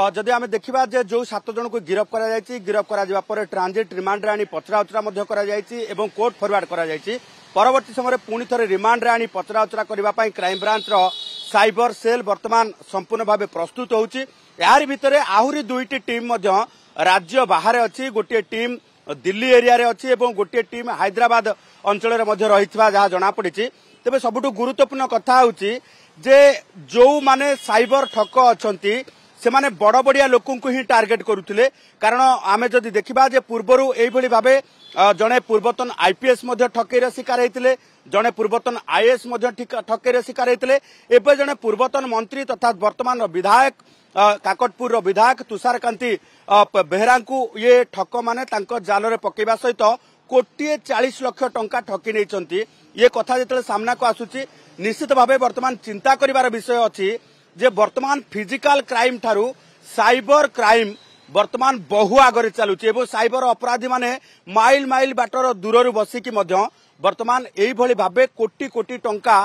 जदि आम देखा जो 7 जन को गिरफ कर ट्रांजिट रिमांड आनी पचराउचरा कोर्ट फरवर्ड कर परवर्ती समय पुणी थे रिमांड आनी पचराउचरा करने क्राइम ब्रांच साइबर सेल वर्तमान संपूर्ण भाव प्रस्तुत होउची। यार भितर आहुरी 2टी टीम राज्य बाहर अच्छी गोटे टीम दिल्ली एरिया रे अच्छी एवं गोटे टीम हैदराबाद अंचल रही जहाँ जनापड़ी। तेज सबुठ गुरुत्वपूर्ण कथा होची जे जो माने साइबर ठक अच्छी से माने बड़ बड़िया लोकों को ही टार्गेट करुले। कारण आमे जदि देखिबा जे पूर्वरु एइभली भाबे जने पूर्वतन आईपीएस ठकेर शिकार होते, जने पूर्वतन आईएएस ठकेर शिकार होते, एवं जने पूर्वतन मंत्री तथा वर्तमान विधायक काकटपुर विधायक तुषारकांति बेहरा को ये ठक माने तांको जाल रे पकेबा सहित 1,40,00,000 टंका ठकी नहीं। ये कथा जिते सामना को आसुची निश्चित भाव वर्तमान चिंता करिवार विषय अच्छी जे वर्तमान फिजिकल क्राइम ठारू साइबर क्राइम वर्तमान बहु आगे चलुची एवं साइबर अपराधी माने माइल माइल बाटर दूर बसिकी वर्तमान एइभली भाबे कोटी कोटी टंका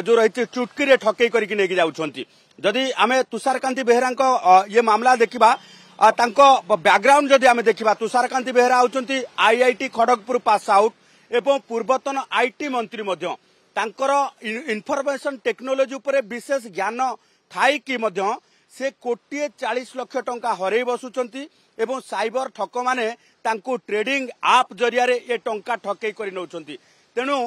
जो रही चुटकी रे ठकई करके लेके जाउछंती। जदि आमे तुषारकांति बेहरा ये मामला देखिबा बैकग्राउंड जदि आमे देखिबा तुषारकांति बेहरा होचंती आईआईटी खड़गपुर पास आउट एवं पूर्वतन आईटी मंत्री मध्य तांकर इनफॉरमेशन टेक्नोलॉजी उपरे विशेष ज्ञान थाई कि मध्य से 1,40,00,000 टंका हरई बसुचंती एवं साइबर ठक माने तांको ट्रेडिंग आप जरिया रे ये टंका ठकई करि नउचंती। तेणु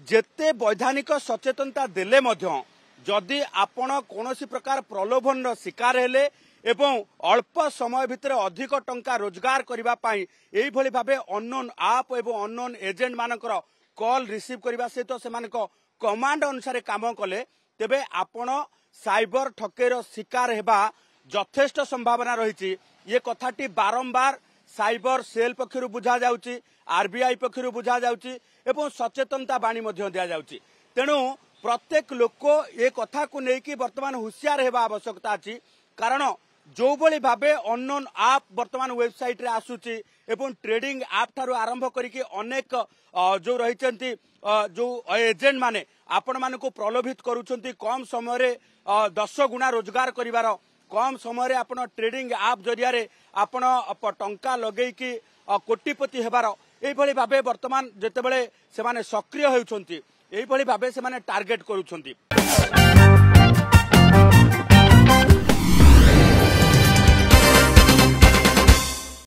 जेते वैधानिक सचेतनता देले मध्य जदि आपण कोनोसी प्रकार प्रलोभन रो शिकार हेले एवं अल्प समय भितर अधिक टंका रोजगार करबा पई एई भली भाबे अननोन आप एवं अननोन एजेंट मानकर कॉल रिसीव करबा सहित सेमानक कमांड अनुसार काम कले तेबे आपण साइबर ठकेर शिकार हेबा यथेष्ट संभावना रही। ये कथाटी बारंबार साइबर सेल पक्षरु बुझा जाउची, आरबीआई पक्षरु बुझा जाउची एवं सचेतनता बाणी मध्य दिया जाउची। तेणु प्रत्येक लोक ये कथा को लेकिन वर्तमान हुशियार हेबा आवश्यकता अछि। कारण जो भली भाबे अननोन आप वर्तमान वेबसाइट रे आसुची एवं ट्रेडिंग आप ठारू आरंभ करिके अनेक जो रहिचंती जो एजेंट माने आपण मानको प्रलोभित करूछंती कम समय रे 10 गुणा रोजगार करिवार, कम समय रे आपण ट्रेडिंग आप जरिया रे आपण टंका लगेकी कोटिपति हेबार एइभली भाबे वर्तमान जेतेबेले सेमाने सक्रिय हेउछंती एइभली भाबे सेमाने टार्गेट करूछंती।